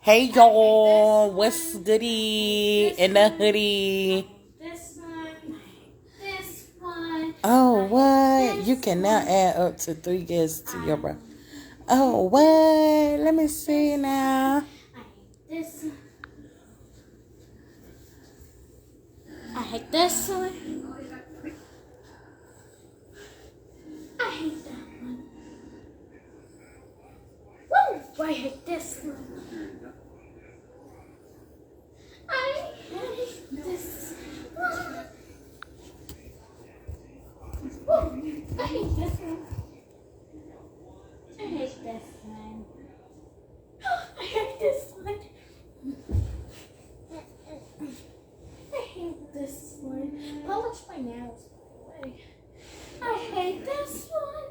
Hey y'all, what's goody in the hoodie? This one, this one. Oh, what? You can now add up to 3 guests to your bro. Oh, what? Let me see now. This one. I hate this one. I hate that one. Woo! I hate this one. I hate this one. Woo! I hate this one. I hate this one. I hate this one. I hate this one. Polish my nails, by the way. I hate this one.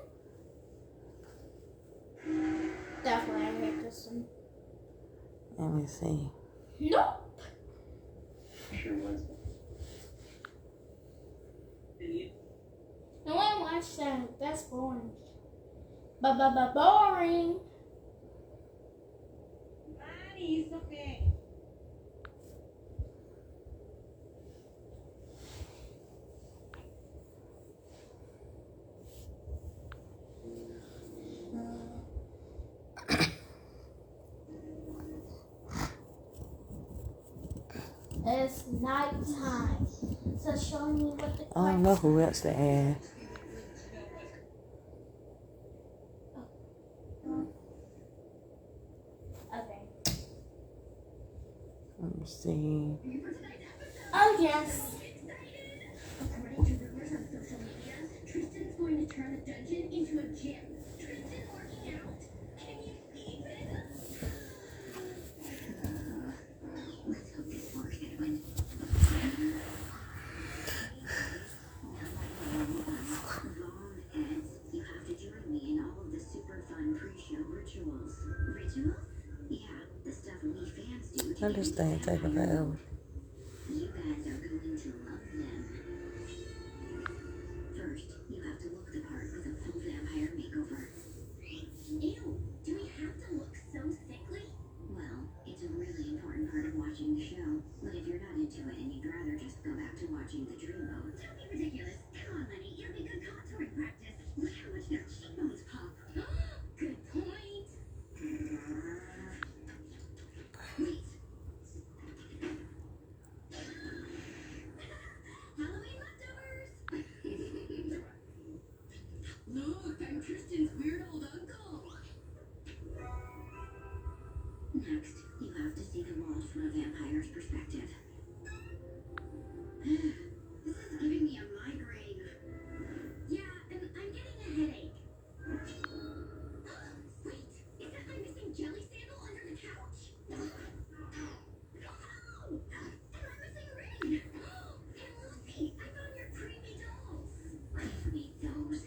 Definitely, I hate this one. Let me see. Nope. No one watched that. That's boring. Boring. It's night time. So show me what the I don't know who else to add. Okay. Let me see. Oh yes. According to rumors on social media, Tristan's going to turn the dungeon into a gym. Tristan working out? Can you even? Let's hope this works, Edwin. You have to join me in all of the super fun pre-show rituals. Rituals? Yeah, the stuff we fans do to Let this thing take a forever. You guys are going to love them. First, you have to look the part with a full vampire makeover. Ew, do we have to look so sickly? Well, it's a really important part of watching the show. But if you're not into it and you'd rather just go back to watching the dreamboat. Don't be ridiculous. Come on, honey. It'll be good contouring practice. Look how much their cheekbones pop. Good point. Wait. Halloween leftovers! Look, I'm Tristan's weird old uncle. Next, you have to see the world from a vampire's perspective. This is giving me a migraine. Yeah, and I'm getting a headache. Wait, is that my missing jelly sandal under the couch? No! And my missing ring! And Lucy, I found your creepy dolls. I need those.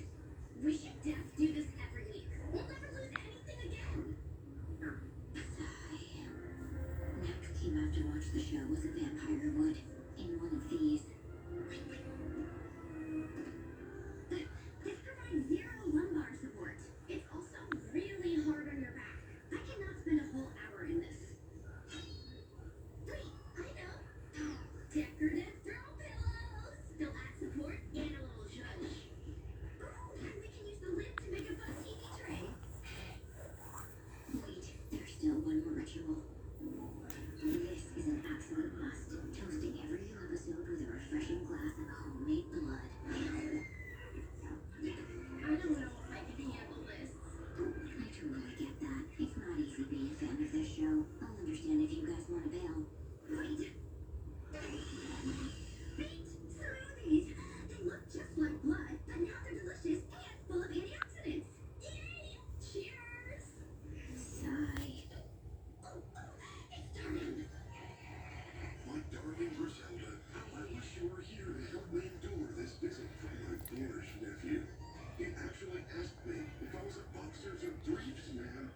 We should just do this every week. We'll never lose anything again. Sigh. Next, you have to watch the show as a vampire would in one of these. This provides zero lumbar support. It's also really hard on your back. I cannot spend a whole hour in this. Wait, I know. Decorative throw pillows. They'll add support and a little zhuzh. Oh, and we can use the lid to make a fun TV tray. Wait, there's still one more ritual. This is an absolute must. Toasting every new episode with a refreshing glass of homemade blood. I don't know if I can handle this. I totally get that. It's not easy being a fan of this show. I'll understand if you guys want to bail. Wait. Smoothies! They look just like blood, but now they're delicious and full of antioxidants. Yay! Cheers! Sigh. It's starting. My darling Griselda, I wish you were here to help me endure this visit from my boorish nephew. He actually asked me if I was a boxers or briefs man.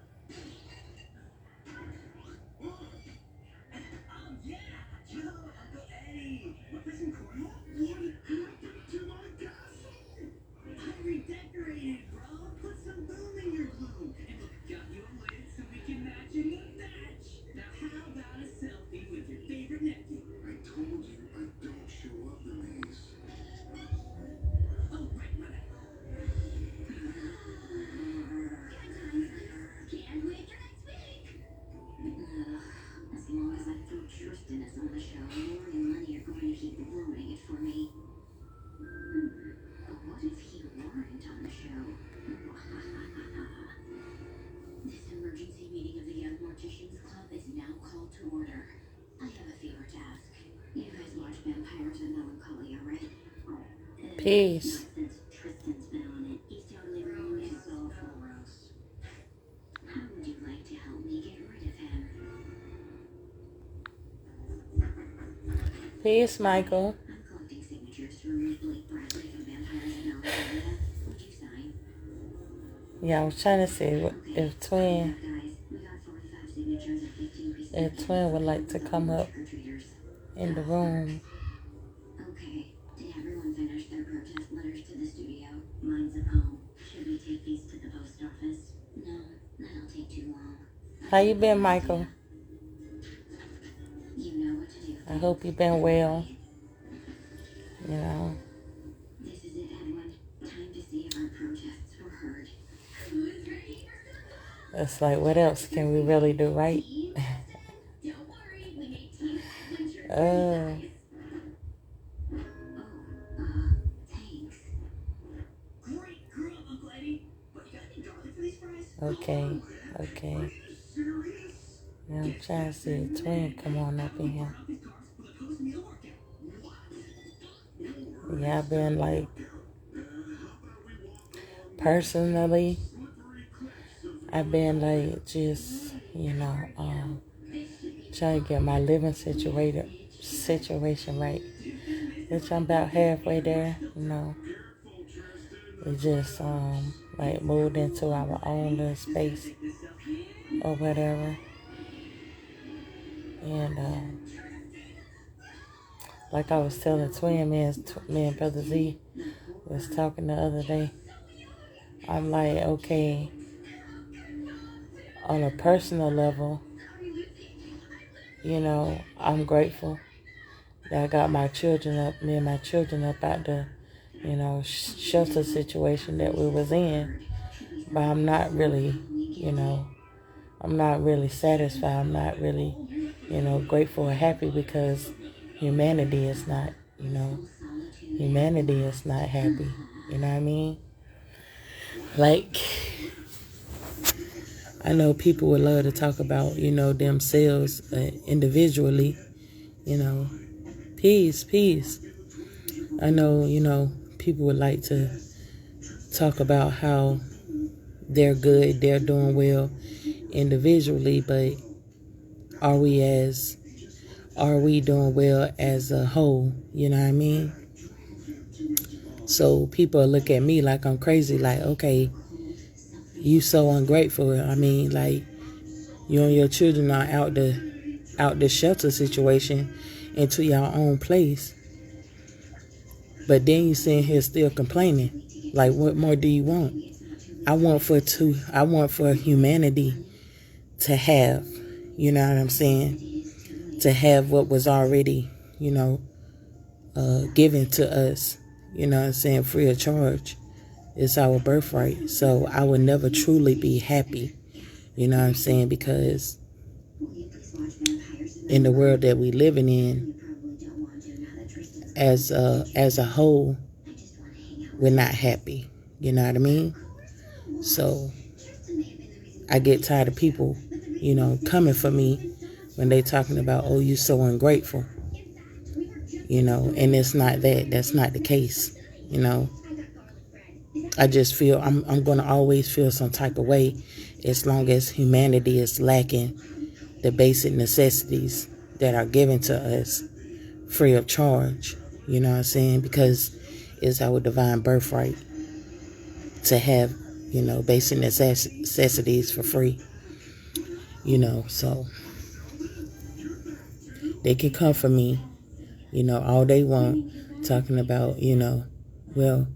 Peace. Since Tristan's been on it, he's totally ruined it. It's awful. How would you like to help me get rid of him? Peace, Michael. I'm collecting signatures to remove Blake Bradley from Vampires in Alexandria. Would you sign? Yeah, I was trying to see if Guys, Twin, we got 45 signatures and 15 pieces if Twin would like to come up trick-or-treaters. in the room. Okay, did everyone finish their protest letters to the studio? Mine's at home. Should we take these to the post office? No, that'll take too long. How you been, Michael? You know what to do. I hope you've been well. You know, This is it, everyone. Time to see if our protests were heard. Who's ready for it's like, what else can we really do, right? Don't worry, we made Team Adventure. Oh, Thanks. Great girl, Uncle Eddie. But you got any garlic for these fries? okay. Are you serious? Yeah, I'm trying to see if Twin come on up in here. These cars with a post-meal workout. Yeah, I've been like, personally, I've been like just, trying to get my living situation right. Which I'm about halfway there, We just like moved into our own little space or whatever. And like I was telling Twin, me and Brother Z was talking the other day. I'm like, okay, on a personal level, I'm grateful that I got me and my children up out the, shelter situation that we was in. But I'm not really, I'm not really satisfied. I'm not really, grateful or happy because humanity is not, humanity is not happy. You know what I mean? Like, I know people would love to talk about, themselves individually, peace. I know, people would like to talk about how they're good, they're doing well individually, but are we doing well as a whole? You know what I mean? So people look at me like I'm crazy, like, okay, you so ungrateful. I mean, like, you and your children are out the shelter situation into your own place. But then you sitting here still complaining. Like, what more do you want? I want for humanity to have, you know what I'm saying? To have what was already, given to us, you know what I'm saying, free of charge. It's our birthright. So I would never truly be happy, you know what I'm saying? Because in the world that we living in, as a whole, we're not happy. You know what I mean? So I get tired of people, coming for me when they talking about, oh, you so ungrateful. And it's not that. That's not the case. I just feel I'm going to always feel some type of way as long as humanity is lacking the basic necessities that are given to us free of charge. You know what I'm saying? Because it's our divine birthright to have, basic necessities for free. So they can come for me, all they want, talking about, well,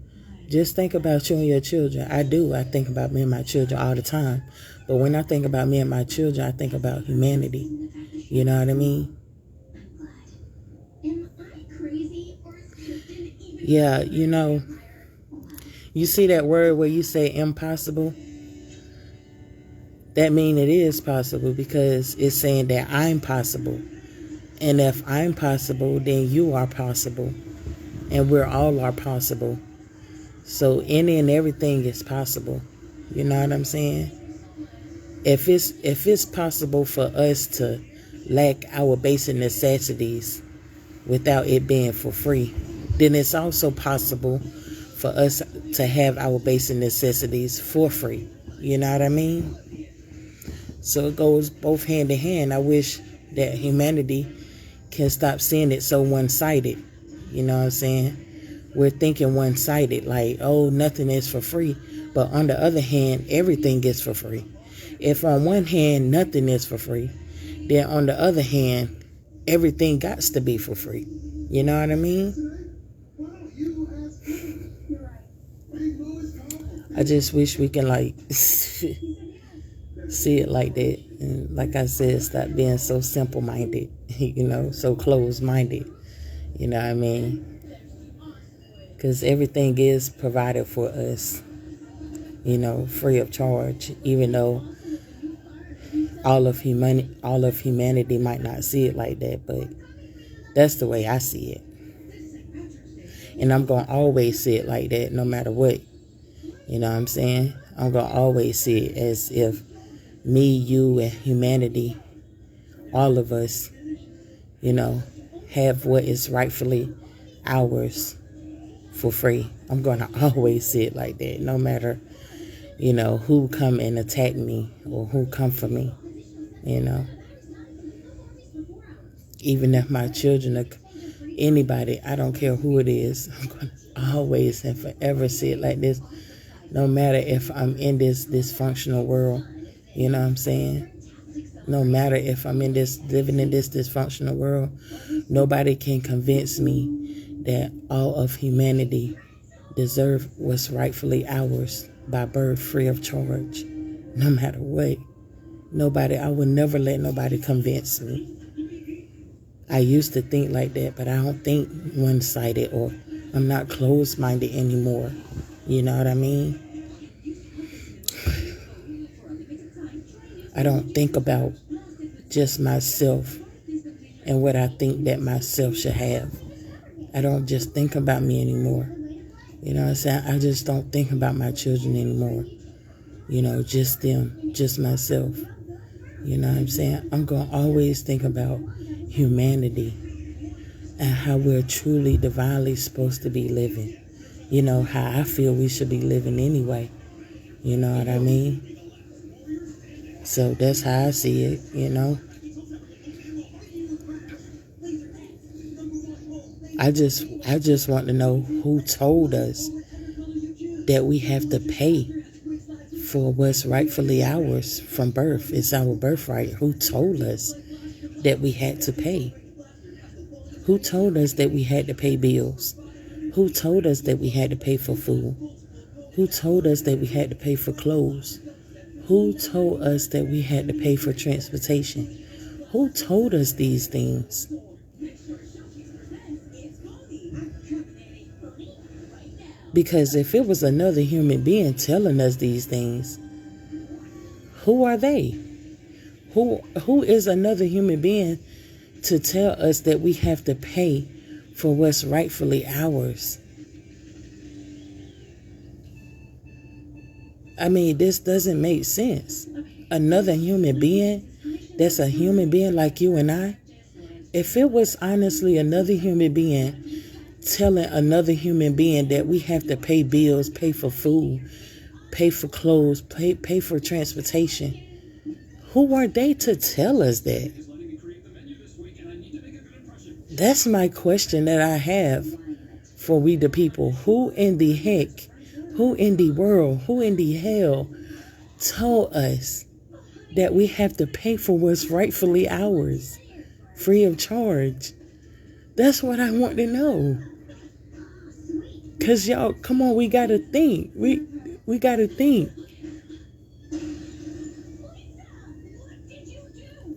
just think about you and your children. I do. I think about me and my children all the time. But when I think about me and my children, I think about humanity. You know what I mean? Yeah, you see that word where you say impossible? That means it is possible because it's saying that I'm possible. And if I'm possible, then you are possible. And we're all are possible. So any and everything is possible. You know what I'm saying? If it's possible for us to lack our basic necessities without it being for free, then it's also possible for us to have our basic necessities for free. You know what I mean? So it goes both hand in hand. I wish that humanity can stop seeing it so one-sided. You know what I'm saying? We're thinking one-sided, like, oh, nothing is for free. But on the other hand, everything is for free. If on one hand, nothing is for free, then on the other hand, everything got to be for free. You know what I mean? I just wish we can, like, see it like that. And like I said, stop being so simple-minded, you know, so closed-minded. You know what I mean? Because everything is provided for us, you know, free of charge, even though all of humanity might not see it like that, but that's the way I see it. And I'm going to always see it like that no matter what. You know what I'm saying? I'm going to always see it as if me, you, and humanity, all of us, you know, have what is rightfully ours for free. I'm going to always see it like that, no matter, you know, who come and attack me or who come for me, you know. Even if my children are anybody, I don't care who it is, I'm going to always and forever see it like this, no matter if I'm in this dysfunctional world, you know what I'm saying? No matter if I'm living in this dysfunctional world, nobody can convince me that all of humanity deserve what's rightfully ours by birth, free of charge. No matter what. Nobody, I would never let nobody convince me. I used to think like that, but I don't think one-sided, or I'm not closed-minded anymore. You know what I mean? I don't think about just myself and what I think that myself should have. I don't just think about me anymore. You know what I'm saying? I just don't think about my children anymore. You know, just them, just myself. You know what I'm saying? I'm going to always think about humanity and how we're truly divinely supposed to be living. You know, how I feel we should be living anyway. You know what I mean? So that's how I see it, you know. I just want to know who told us that we have to pay for what's rightfully ours from birth. It's our birthright. Who told us that we had to pay? Who told us that we had to pay bills? Who told us that we had to pay for food? Who told us that we had to pay for clothes? Who told us that we had to pay for transportation? Who told us these things? Because if it was another human being telling us these things, who are they? Who is another human being to tell us that we have to pay for what's rightfully ours? I mean, this doesn't make sense. Another human being that's a human being like you and I, if it was honestly another human being telling another human being that we have to pay bills, pay for food, pay for clothes, pay for transportation, who are they to tell us that? That's my question that I have for we the people. Who in the heck, who in the world, who in the hell told us that we have to pay for what's rightfully ours, free of charge? That's what I want to know. Because y'all, come on, we got to think. We got to think.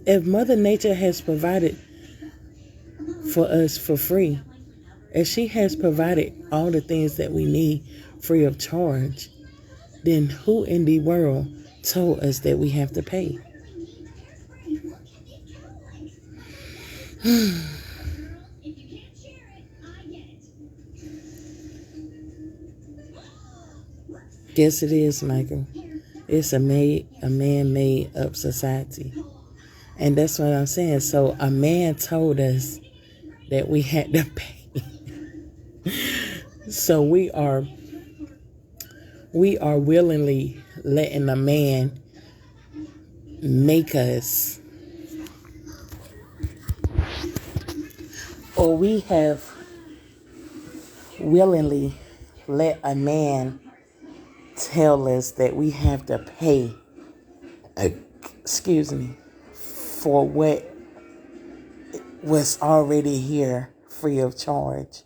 If Mother Nature has provided for us for free, if she has provided all the things that we need free of charge, then who in the world told us that we have to pay? Yes, it is, Michael. It's a man-made up society. And that's what I'm saying. So a man told us that we had to pay. So we are we are willingly letting a man make us, or we have willingly let a man tell us that we have to pay, excuse me, for what was already here free of charge.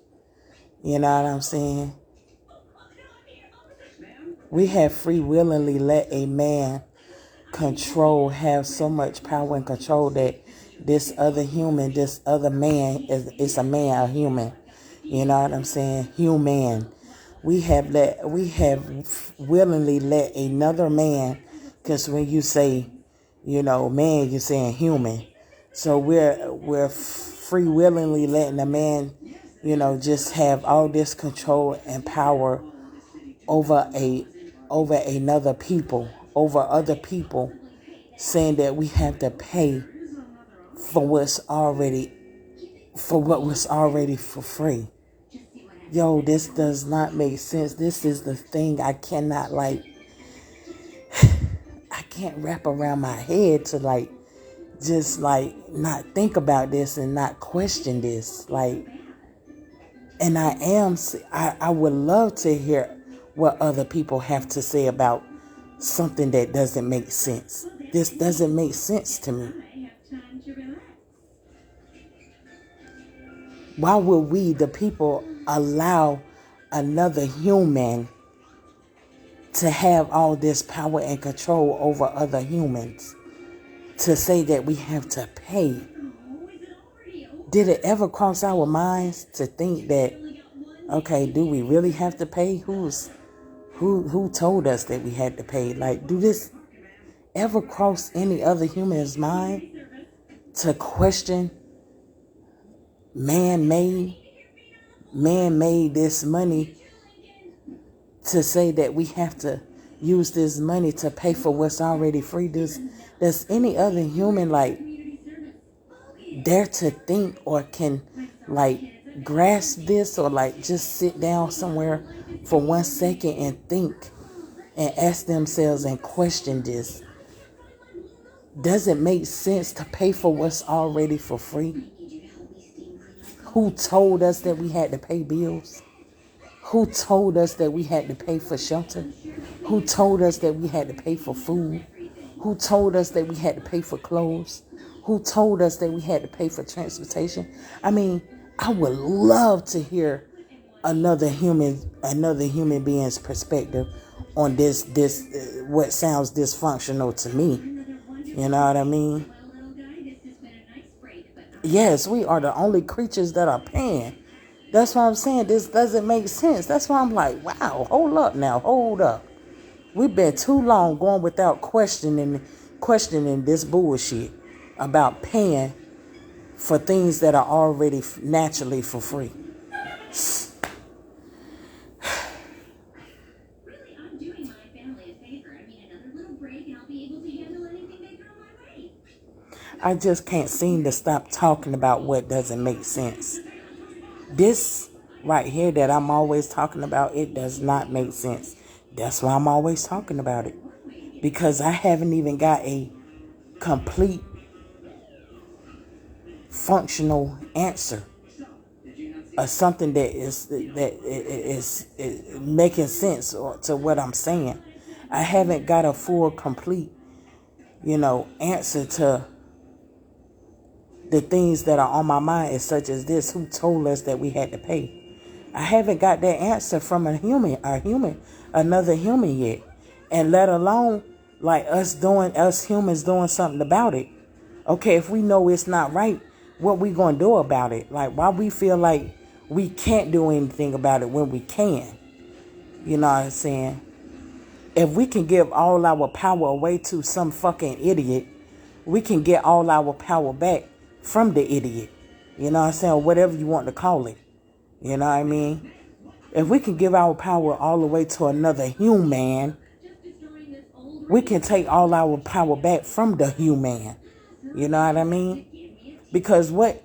You know what I'm saying? We have free willingly let a man have so much power and control that this other human, this other man is a man, a human. You know what I'm saying? Human. We have willingly let another man, because when you say, man, you're saying human. So we're free willingly letting a man, just have all this control and power over another people, over other people, saying that we have to pay for what was already for free. Yo, this does not make sense. This is the thing I can't wrap around my head to just not think about this and not question this. And I would love to hear what other people have to say about something that doesn't make sense. This doesn't make sense to me. Why would we, the people, allow another human to have all this power and control over other humans, to say that we have to pay? Did it ever cross our minds to think that, okay, do we really have to pay? Who told us that we had to pay? Do this ever cross any other human's mind to question man-made this money, to say that we have to use this money to pay for what's already free? Does any other human dare to think, or can grasp this, or just sit down somewhere for 1 second and think and ask themselves and question this? Does it make sense to pay for what's already for free? Who told us that we had to pay bills? Who told us that we had to pay for shelter? Who told us that we had to pay for food? Who told us that we had to pay for clothes? Who told us that we had to pay for transportation? I mean, I would love to hear another human being's perspective on this what sounds dysfunctional to me. You know what I mean? Yes, we are the only creatures that are paying. That's why I'm saying this doesn't make sense. That's why I'm like, wow, hold up. We've been too long going without questioning this bullshit about paying for things that are already naturally for free. Really, I'm doing my family a favor. I mean, another little break and I'll be able to handle anything they throw my way. I just can't seem to stop talking about what doesn't make sense. This right here that I'm always talking about, it does not make sense. That's why I'm always talking about it. Because I haven't even got a complete functional answer, or something that is making sense to what I'm saying. I haven't got a full, complete, answer to the things that are on my mind, such as this. Who told us that we had to pay? I haven't got that answer from another human yet. And let alone us humans doing something about it. Okay, if we know it's not right, what we gonna do about it? Why we feel like we can't do anything about it when we can? You know what I'm saying? If we can give all our power away to some fucking idiot, we can get all our power back from the idiot. You know what I'm saying? Or whatever you want to call it. You know what I mean? If we can give our power all the way to another human, we can take all our power back from the human. You know what I mean? Because what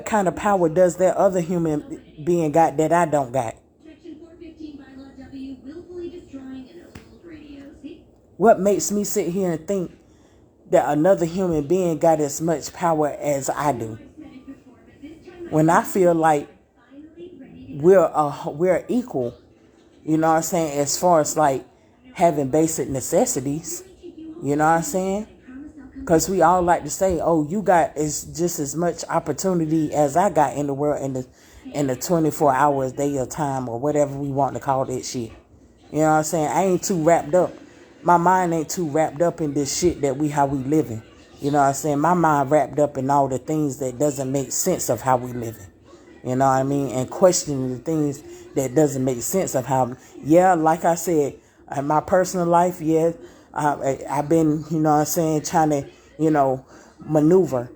kind of power does that other human being got that I don't got? Section 415 by Law W, willfully destroying What makes me sit here and think that another human being got as much power as I do? When I feel like we're equal, you know what I'm saying, as far as like having basic necessities, you know what I'm saying? Because we all like to say, oh, you got is just as much opportunity as I got in the world in the 24 hours day of time or whatever we want to call that shit. You know what I'm saying? I ain't too wrapped up. My mind ain't too wrapped up in this shit that how we living. You know what I'm saying? My mind wrapped up in all the things that doesn't make sense of how we living. You know what I mean? And questioning the things that doesn't make sense of how, yeah, like I said, in my personal life, yeah, I've been, you know what I'm saying, trying to, you know, maneuver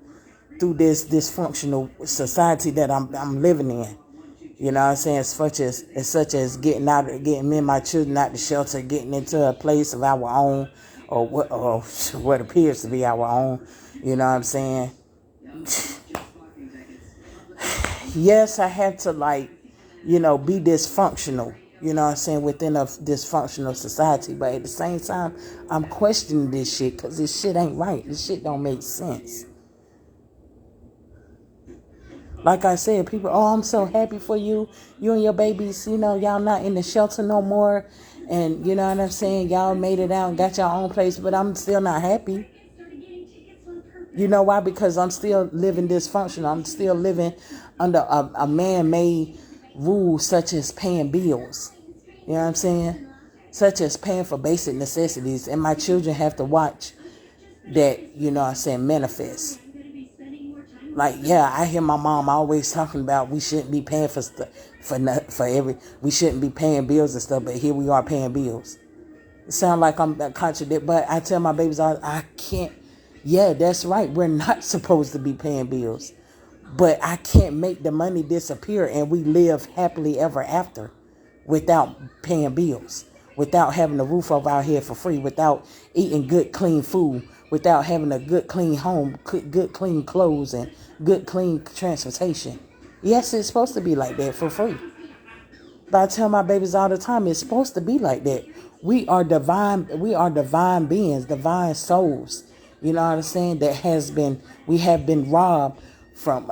through this dysfunctional society that I'm living in. You know what I'm saying? Such as getting me and my children out the shelter, getting into a place of our own, or what appears to be our own. You know what I'm saying? Yes, I had to be dysfunctional, you know what I'm saying, within a dysfunctional society. But at the same time, I'm questioning this shit because this shit ain't right. This shit don't make sense. Like I said, people, oh, I'm so happy for you. You and your babies, you know, y'all not in the shelter no more. And you know what I'm saying? Y'all made it out and got your own place, but I'm still not happy. You know why? Because I'm still living dysfunctional. I'm still living under a man-made rule, such as paying bills. You know what I'm saying? Such as paying for basic necessities. And my children have to watch that, you know what I'm saying, manifest. Like, yeah, I hear my mom always talking about we shouldn't be paying we shouldn't be paying bills and stuff, but here we are paying bills. It sounds like I'm contradict, but I tell my babies, I can't. Yeah, that's right. We're not supposed to be paying bills, but I can't make the money disappear and we live happily ever after without paying bills, without having a roof over our head for free, without eating good, clean food, without having a good, clean home, good, clean clothes, and good, clean transportation. Yes, it's supposed to be like that for free. But I tell my babies all the time, it's supposed to be like that. We are divine beings, divine souls. You know what I'm saying? We have been robbed from,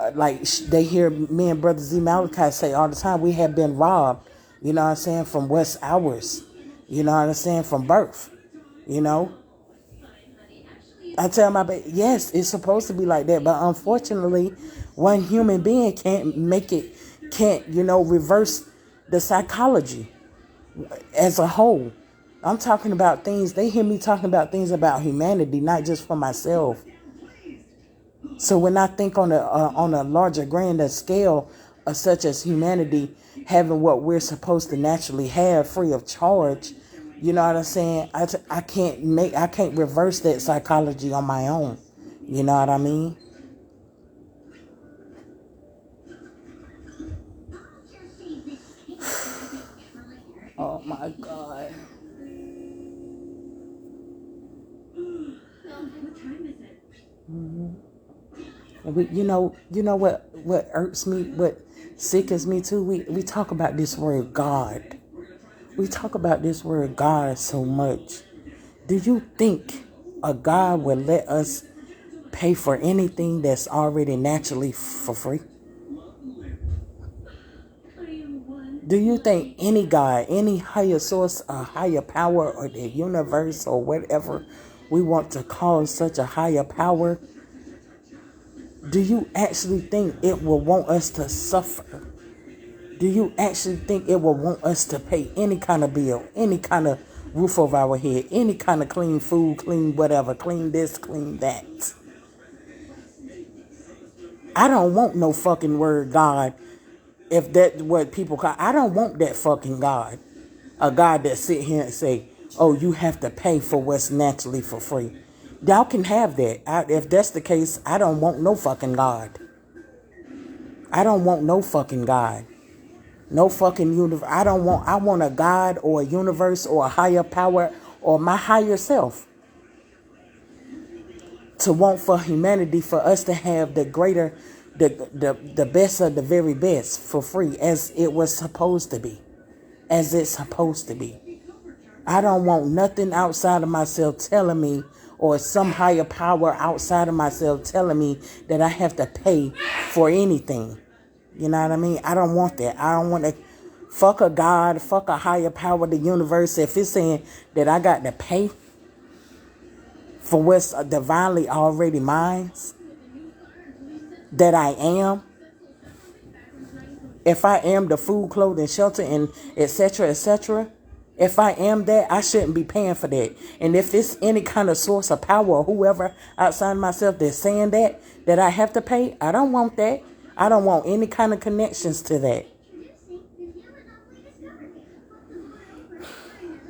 they hear me and Brother Z Malachi say all the time, we have been robbed, you know what I'm saying, from what's ours. You know what I'm saying? From birth, you know? I tell my baby, yes, it's supposed to be like that. But unfortunately, one human being can't, reverse the psychology as a whole. I'm talking about things, they hear me talking about things about humanity, not just for myself. So when I think on a larger, grander scale, such as humanity having what we're supposed to naturally have free of charge, you know what I'm saying? I can't reverse that psychology on my own. You know what I mean? Oh my God. You know what irks me, what sickens me too? We talk about this word God. We talk about this word God so much. Do you think a God would let us pay for anything that's already naturally for free? Do you think any God, any higher source, a higher power, or the universe, or whatever we want to call such a higher power, do you actually think it will want us to suffer? Do you actually think it will want us to pay any kind of bill, any kind of roof over our head, any kind of clean food, clean whatever, clean this, clean that? I don't want no fucking word God. If that's what people call, I don't want that fucking God. A God that sit here and say, oh, you have to pay for what's naturally for free. Y'all can have that. If that's the case, I don't want no fucking God. I don't want no fucking God. No fucking universe. I want a God or a universe or a higher power or my higher self to want for humanity, for us to have the greater, the best of the very best for free, as it was supposed to be, as it's supposed to be. I don't want nothing outside of myself telling me, or some higher power outside of myself telling me that I have to pay for anything. You know what I mean? I don't want that. I don't want to fuck a God, fuck a higher power, the universe. If it's saying that I got to pay for what's divinely already mine, that I am. If I am the food, clothing, shelter, and etc., if I am that, I shouldn't be paying for that. And if it's any kind of source of power or whoever outside myself that's saying that I have to pay, I don't want that. I don't want any kind of connections to that.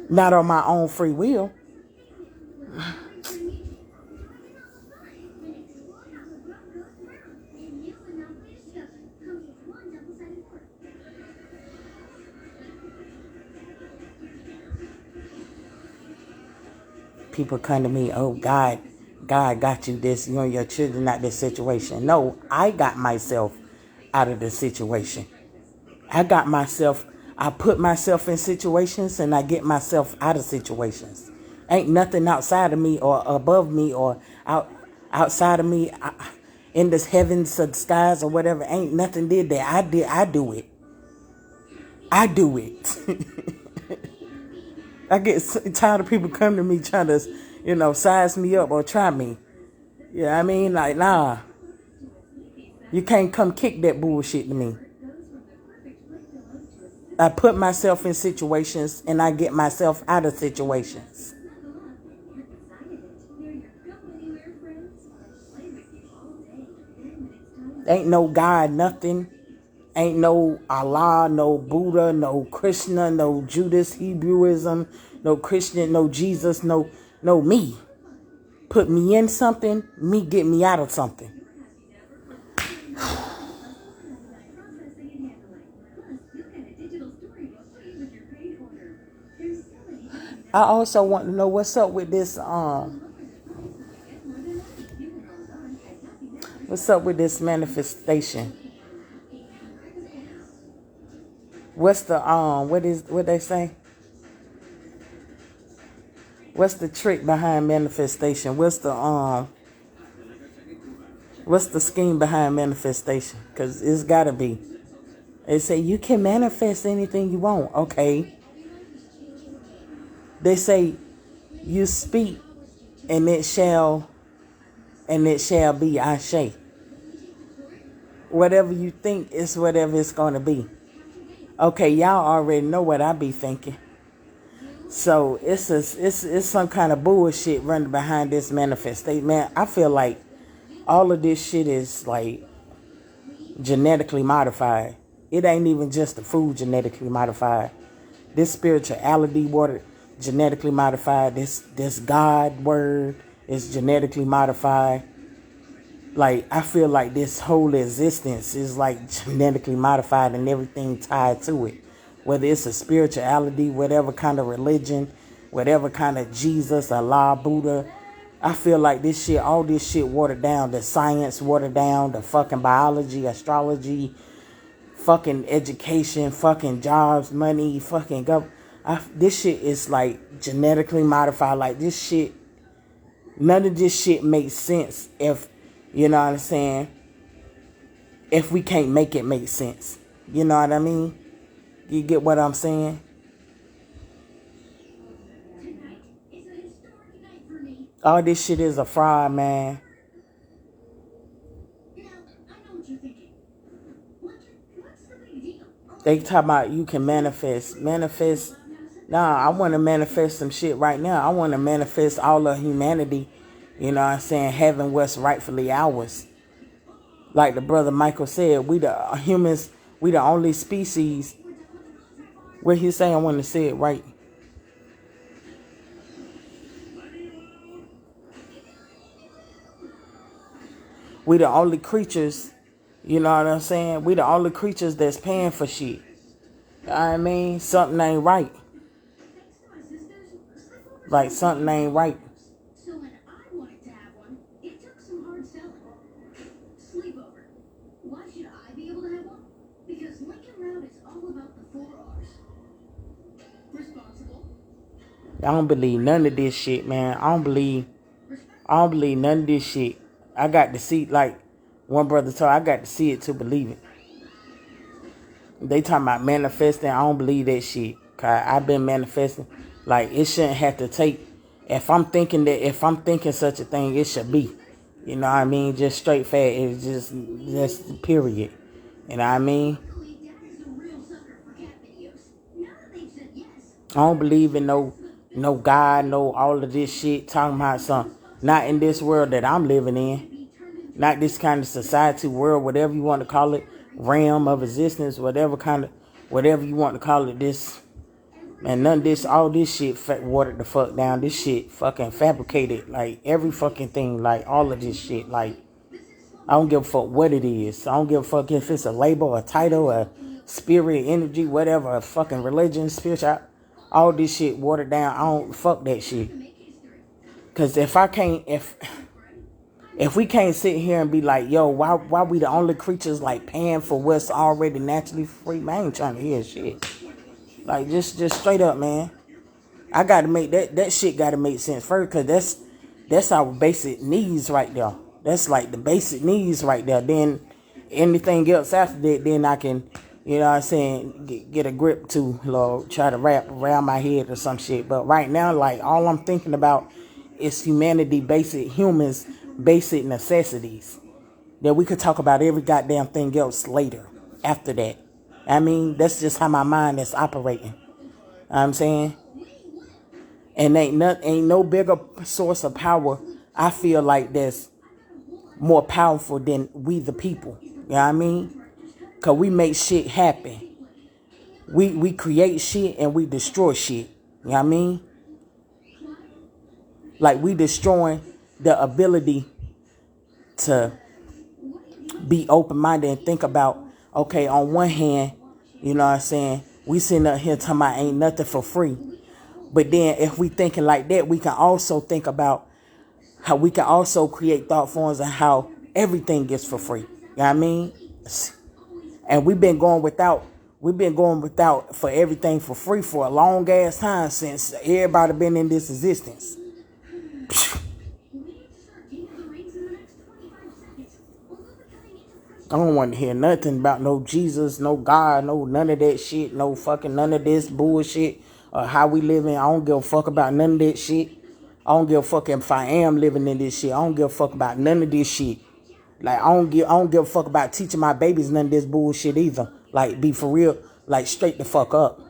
Not on my own free will. People come to me, oh, God got you this, you and your children out this situation. No, I got myself out of the situation. I put myself in situations and I get myself out of situations. Ain't nothing outside of me or above me or outside of me in this heavens or skies or whatever. Ain't nothing did that. I do it. I do it. I get tired of people coming to me trying to, size me up or try me. Yeah, I mean, like, nah. You can't come kick that bullshit to me. I put myself in situations and I get myself out of situations. Ain't no God, nothing. Ain't no Allah, no Buddha, no Krishna, no Judas, Hebrewism, no Christian, no Jesus, no me. Put me in something, me get me out of something. I also want to know what's up with this manifestation. What's the what they say? What's the trick behind manifestation? What's the scheme behind manifestation? Because it's gotta be. They say you can manifest anything you want. Okay. They say you speak and it shall be Ashe. Whatever you think is whatever it's gonna be. Okay, y'all already know what I be thinking. So it's some kind of bullshit running behind this manifestation. Man, I feel like all of this shit is like genetically modified. It ain't even just the food genetically modified. This spirituality water genetically modified. This God word is genetically modified. Like, I feel like this whole existence is like genetically modified and everything tied to it. Whether it's a spirituality, whatever kind of religion, whatever kind of Jesus, Allah, Buddha. I feel like all this shit watered down. The science watered down, the fucking biology, astrology, fucking education, fucking jobs, money, fucking government. This shit is like genetically modified. Like, this shit, none of this shit makes sense if, you know what I'm saying, if we can't make it make sense. You know what I mean? You get what I'm saying? All this shit is a fraud, man. They talk about you can manifest. Nah, I want to manifest some shit right now. I want to manifest all of humanity. You know what I'm saying? Having what's rightfully ours. Like the brother Michael said, we the humans, we the only species. What he say, I want to say it right. We the only creatures, you know what I'm saying? We the only creatures that's paying for shit. I mean, something ain't right. Like, something ain't right. So when I wanted to have one, it took some hard selling. Sleepover. Why should I be able to have one? Because Lincoln Route is all about the 4 R's. Responsible, don't believe none of this shit, man. I don't believe none of this shit. I got to see, like one brother told, I got to see it to believe it. They talking about manifesting. I don't believe that shit. Cause I've been manifesting. Like, it shouldn't have to take. If I'm thinking such a thing, it should be. You know what I mean? Just straight fat. It's just period. You know what I mean? I don't believe in no God, no all of this shit. Talking about something. Not in this world that I'm living in. Not this kind of society world, whatever you want to call it. Realm of existence, whatever you want to call it. This, man, none of this, all this shit watered the fuck down. This shit fucking fabricated. Like, every fucking thing. Like, all of this shit. Like, I don't give a fuck what it is. I don't give a fuck if it's a label, a title, a spirit, energy, whatever, a fucking religion, spiritual. All this shit watered down. I don't fuck that shit. Cause if we can't sit here and be like, yo, why we the only creatures like paying for what's already naturally free? Man, I ain't trying to hear shit. Like, just straight up, man. I gotta make that shit gotta make sense first, cause that's our basic needs right there. That's like the basic needs right there. Then anything else after that, then I can, you know what I'm saying, get a grip to, Lord, try to wrap around my head or some shit. But right now, like, all I'm thinking about is humanity, humans' basic necessities. That we could talk about every goddamn thing else later, after that. I mean, that's just how my mind is operating. You know what I'm saying? And ain't no bigger source of power, I feel like, that's more powerful than we the people. You know what I mean? Because we make shit happen. We create shit and we destroy shit. You know what I mean? Like, we destroying the ability to be open-minded and think about, okay, on one hand, you know what I'm saying, we sitting up here talking about ain't nothing for free. But then if we thinking like that, we can also think about how we can also create thought forms and how everything gets for free. You know what I mean? And we've been going without for everything for free for a long ass time since everybody been in this existence. I don't want to hear nothing about no Jesus, no God, no none of that shit, no fucking none of this bullshit, or how we living. I don't give a fuck about none of that shit. I don't give a fuck if I am living in this shit. I don't give a fuck about none of this shit. Like, I don't give a fuck about teaching my babies none of this bullshit either. Like, be for real, like, straight the fuck up.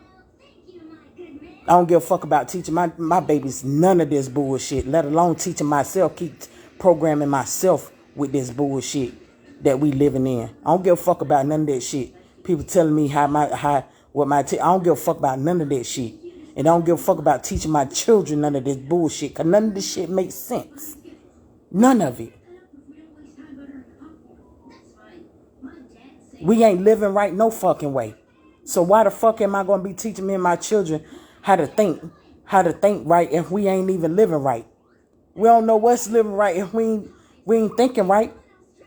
I don't give a fuck about teaching my babies none of this bullshit, let alone teaching myself, keep programming myself with this bullshit that we living in. I don't give a fuck about none of that shit. People telling me I don't give a fuck about none of that shit. And I don't give a fuck about teaching my children none of this bullshit, because none of this shit makes sense. None of it. We ain't living right no fucking way. So why the fuck am I going to be teaching me and my children how to think right if we ain't even living right? We don't know what's living right if we ain't thinking right.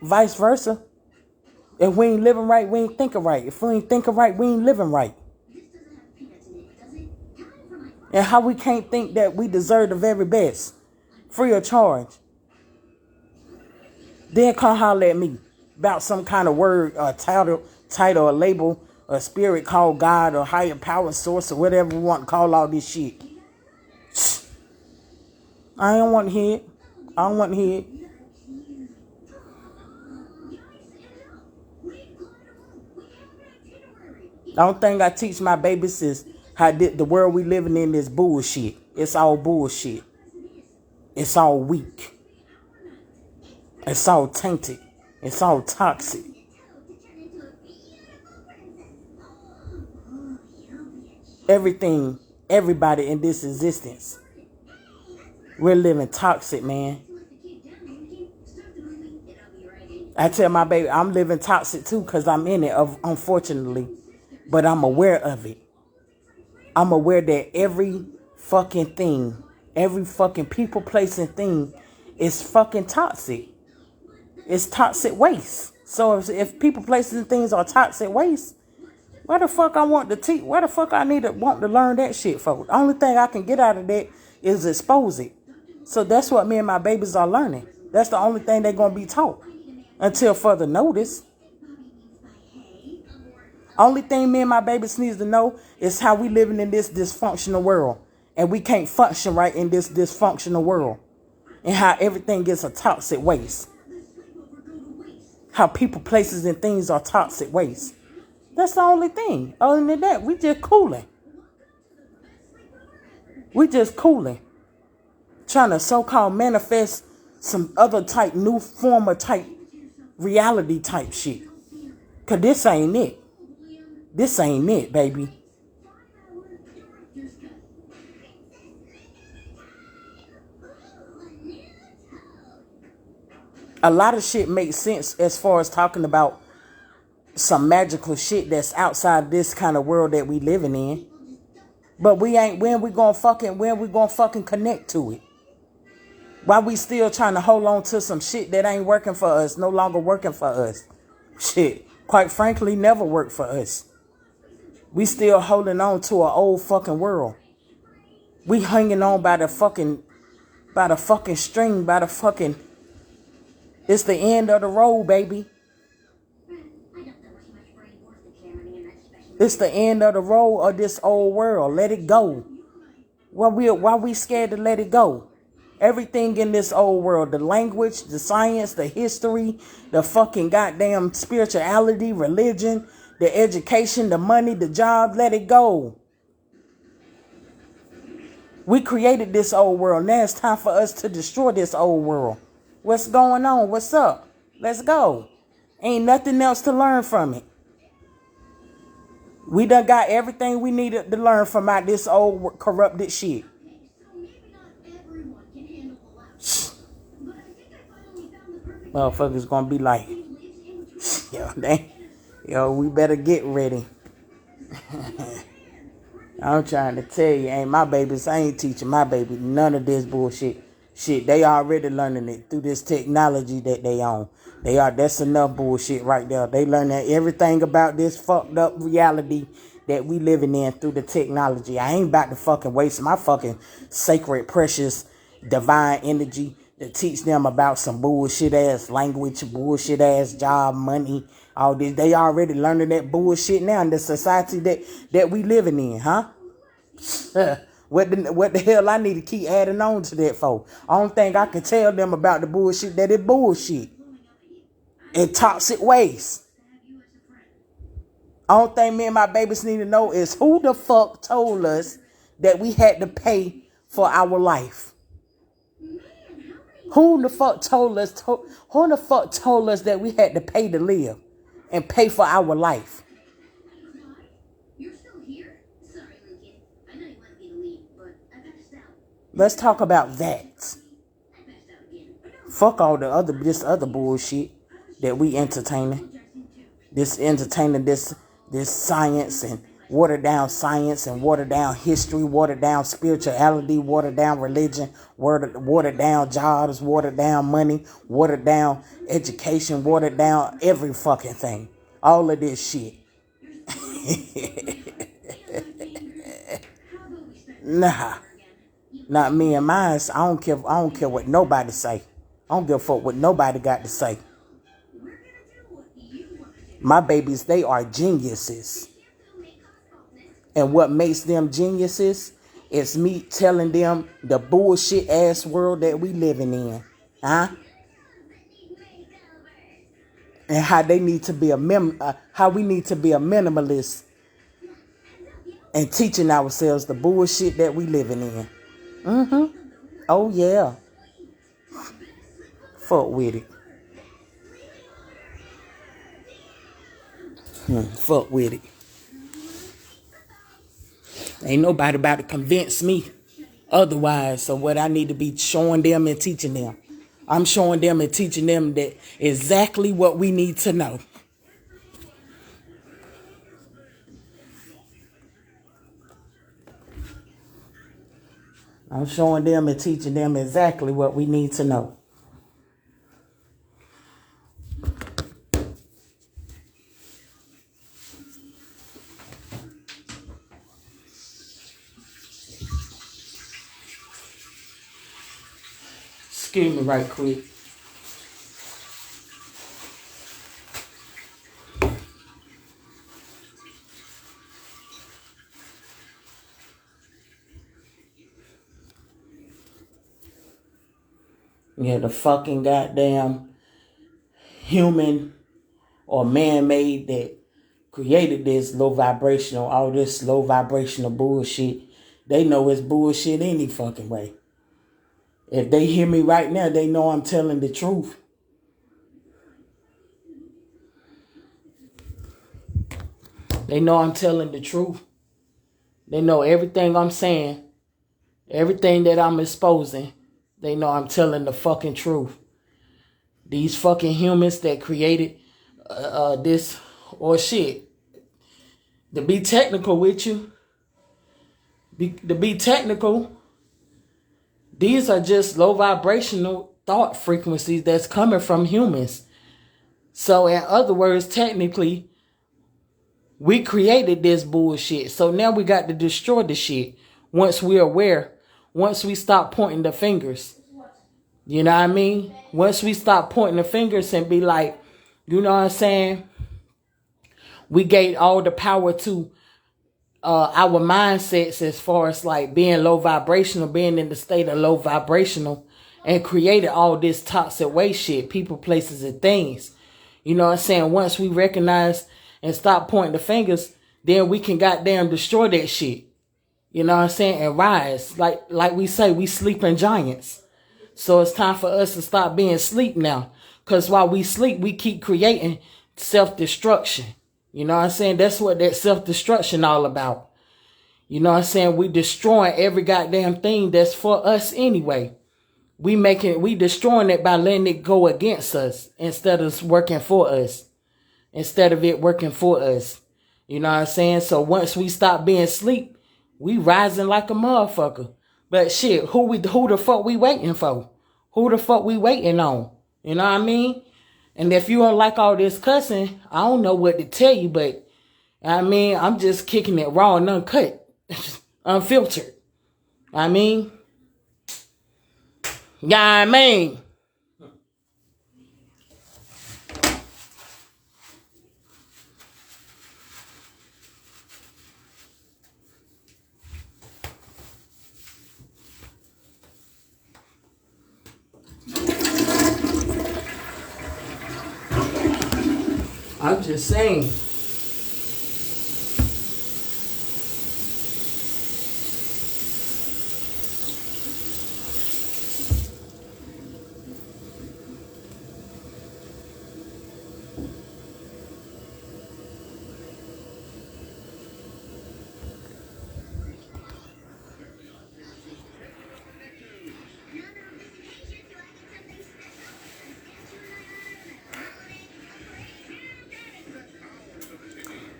Vice versa. If we ain't living right, we ain't thinking right. If we ain't thinking right, we ain't living right. And how we can't think that we deserve the very best, free of charge. Then come holler at me about some kind of word, or title, or label, or spirit called God, or higher power source, or whatever we want to call all this shit. I don't want to hear it. I don't want to hear it. The only thing I teach my babies is how the world we living in is bullshit. It's all bullshit. It's all weak. It's all tainted. It's all toxic. Everything, everybody in this existence, we're living toxic, man. I tell my baby, I'm living toxic too, because I'm in it, unfortunately. But I'm aware of it. I'm aware that every fucking thing, every fucking people, place, and thing is fucking toxic. It's toxic waste. So if people, places, and things are toxic waste, Where the fuck I want to teach? Where the fuck I want to learn that shit for? The only thing I can get out of that is expose it. So that's what me and my babies are learning. That's the only thing they're gonna be taught until further notice. Only thing me and my babies needs to know is how we living in this dysfunctional world, and we can't function right in this dysfunctional world, and how everything gets a toxic waste. How people, places, and things are toxic waste. That's the only thing. Other than that, we just cooling. We just cooling. Trying to so-called manifest some other type, new form of type, reality type shit. Because this ain't it. This ain't it, baby. A lot of shit makes sense as far as talking about some magical shit that's outside this kind of world that we living in. But we ain't, when we gonna fucking connect to it? Why we still trying to hold on to some shit that ain't working for us, no longer working for us? Shit, quite frankly, never worked for us. We still holding on to an old fucking world. We hanging on by the fucking string, it's the end of the road, baby. It's the end of the road of this old world. Let it go. Why we scared to let it go? Everything in this old world, the language, the science, the history, the fucking goddamn spirituality, religion, the education, the money, the job, let it go. We created this old world. Now it's time for us to destroy this old world. What's going on? What's up? Let's go. Ain't nothing else to learn from it. We done got everything we needed to learn from out this old corrupted shit. Motherfuckers gonna be like, we better get ready. I'm trying to tell you, ain't my babies, I ain't teaching my baby none of this bullshit. Shit, they already learning it through this technology that they own. That's enough bullshit right there. They learning everything about this fucked up reality that we living in through the technology. I ain't about to fucking waste my fucking sacred, precious, divine energy to teach them about some bullshit ass language, bullshit ass job, money, all this. They already learning that bullshit now in the society that we living in, huh? What the hell I need to keep adding on to that for? I don't think I can tell them about the bullshit that is bullshit and toxic waste. I don't think me and my babies need to know is who the fuck told us that we had to pay for our life. Who the fuck told us that we had to pay to live and pay for our life? You're still here? Sorry, Lincoln. I know you wanted me to leave, but I passed out. Let's talk about that. I passed out again. Fuck all this other bullshit that we entertaining. This science and watered down science and watered down history, watered down spirituality, watered down religion, watered down jobs, watered down money, watered down education, watered down every fucking thing. All of this shit. Nah. Not me and mine. I don't care what nobody say. I don't give a fuck what nobody got to say. My babies, they are geniuses. And what makes them geniuses is me telling them the bullshit ass world that we living in. Huh? And how they need to be how we need to be a minimalist and teaching ourselves the bullshit that we living in. Oh yeah. Fuck with it. Fuck with it. Ain't nobody about to convince me otherwise of what I need to be showing them and teaching them. I'm showing them and teaching them that exactly what we need to know. I'm showing them and teaching them exactly what we need to know. Excuse me right quick. Yeah, the fucking goddamn human or man-made that created this low vibrational, all this low vibrational bullshit. They know it's bullshit any fucking way. If they hear me right now, they know I'm telling the truth. They know I'm telling the truth. They know everything I'm saying, everything that I'm exposing. They know I'm telling the fucking truth. These fucking humans that created this or shit. To be technical with you, to be technical, these are just low vibrational thought frequencies that's coming from humans. So in other words, technically, we created this bullshit. So now we got to destroy the shit. Once we're aware, once we stop pointing the fingers. You know what I mean? Once we stop pointing the fingers and be like, you know what I'm saying? We gave all the power to our mindsets as far as like being low vibrational, being in the state of low vibrational, and created all this toxic waste shit, people, places, and things. You know what I'm saying? Once we recognize and stop pointing the fingers, then we can goddamn destroy that shit. You know what I'm saying? And rise. Like we say, we sleeping giants. So it's time for us to stop being asleep now. Because while we sleep, we keep creating self-destruction. You know what I'm saying? That's what that self-destruction all about. You know what I'm saying? We destroying every goddamn thing that's for us anyway. We destroying it by letting it go against us instead of working for us. Instead of it working for us. You know what I'm saying? So once we stop being asleep, we rising like a motherfucker. But shit, who the fuck we waiting for? Who the fuck we waiting on? You know what I mean? And if you don't like all this cussing, I don't know what to tell you, but I mean, I'm just kicking it raw and uncut. Unfiltered. I mean, yeah, I mean. I'm just saying.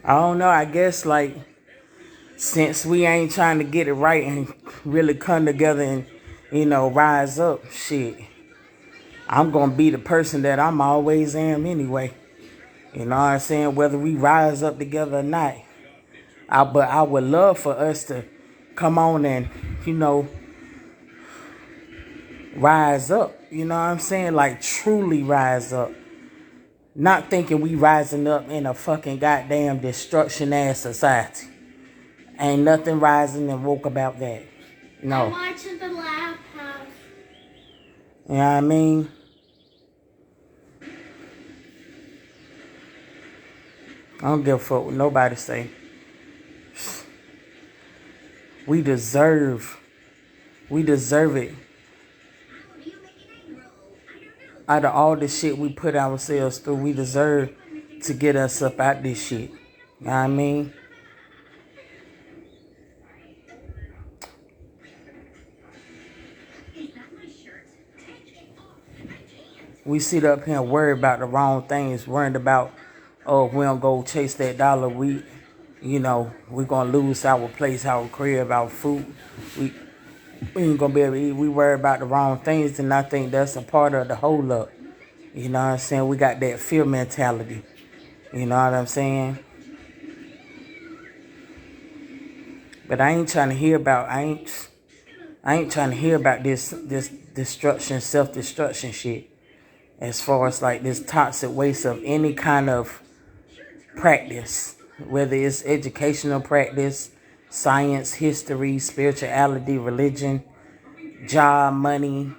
I don't know, I guess like since we ain't trying to get it right and really come together and, you know, rise up, shit, I'm gonna be the person that I'm always am anyway. You know what I'm saying? Whether we rise up together or not. But I would love for us to come on and, you know, rise up. You know what I'm saying? Like truly rise up. Not thinking we rising up in a fucking goddamn destruction ass society. Ain't nothing rising and woke about that. No. I'm watching the Lab House. You know what I mean? I don't give a fuck what nobody say. We deserve it. Out of all the shit we put ourselves through, we deserve to get us up out this shit. You know what I mean? We sit up here and worry about the wrong things, worrying about, oh, if we don't go chase that dollar, we're going to lose our place, our crib, our food. We ain't going to be able to eat. We worry about the wrong things, and I think that's a part of the whole up. You know what I'm saying? We got that fear mentality. You know what I'm saying? But I ain't trying to hear about, I ain't trying to hear about this destruction, self-destruction shit. As far as like this toxic waste of any kind of practice, whether it's educational practice, science, history, spirituality, religion, job, money.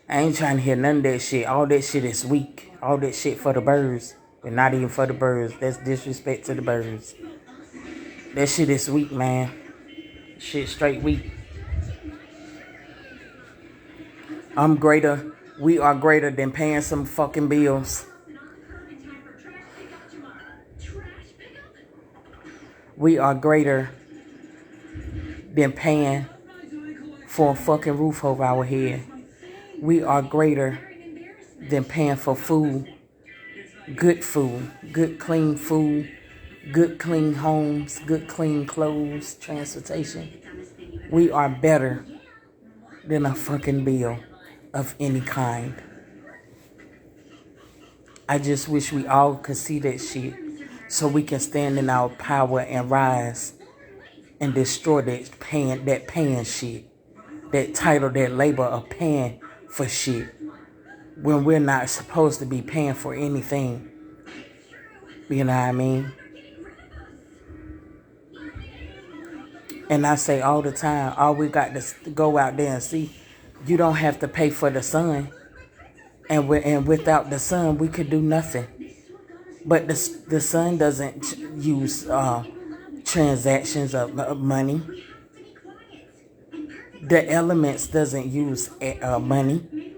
I ain't trying to hear none of that shit. All that shit is weak. All that shit for the birds, but not even for the birds. That's disrespect to the birds. That shit is weak, man. Shit straight weak. I'm greater. We are greater than paying some fucking bills. We are greater than paying for a fucking roof over our head. We are greater than paying for food, good clean food, good clean homes, good clean clothes, transportation. We are better than a fucking bill of any kind. I just wish we all could see that shit so we can stand in our power and rise and destroy that paying shit. That title, that label of paying for shit when we're not supposed to be paying for anything. You know what I mean? And I say all the time, all we got to go out there and see, you don't have to pay for the sun. And without the sun, we could do nothing. But the sun doesn't use transactions of money. The elements doesn't use money.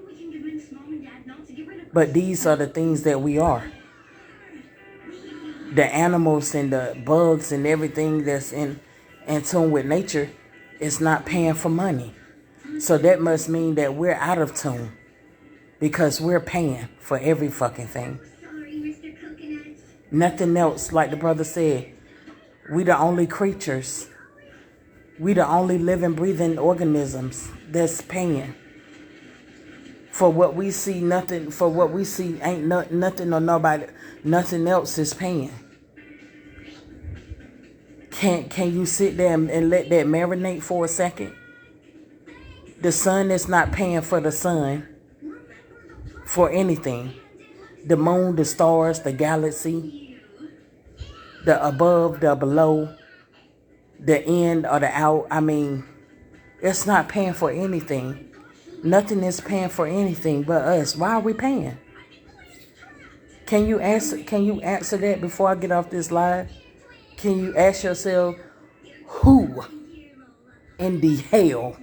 But these are the things that we are. The animals and the bugs and everything that's in tune with nature is not paying for money. So that must mean that we're out of tune. Because we're paying for every fucking thing. Nothing else, like the brother said. We the only creatures. We the only living, breathing organisms that's paying. For what we see, nothing. For what we see, ain't nothing or nobody. Nothing else is paying. Can you sit there and let that marinate for a second? The sun is not paying for the sun. For anything. The moon, the stars, the galaxy, the above, the below, the in or the out. I mean, it's not paying for anything. Nothing is paying for anything but us. Why are we paying? Can you answer that before I get off this live? Can you ask yourself, who in the hell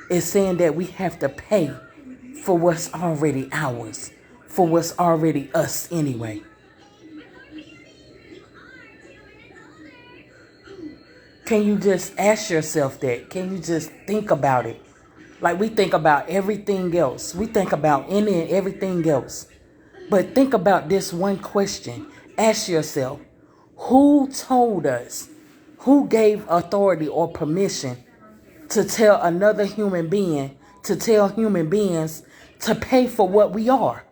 is saying that we have to pay for what's already ours, for what's already us anyway? Can you just ask yourself that? Can you just think about it? Like we think about everything else. We think about any and everything else. But think about this one question. Ask yourself, who told us, who gave authority or permission to tell another human being, to tell human beings to pay for what we are,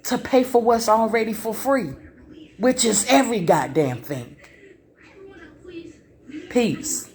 to pay for what's already for free, which is every goddamn thing? Peace.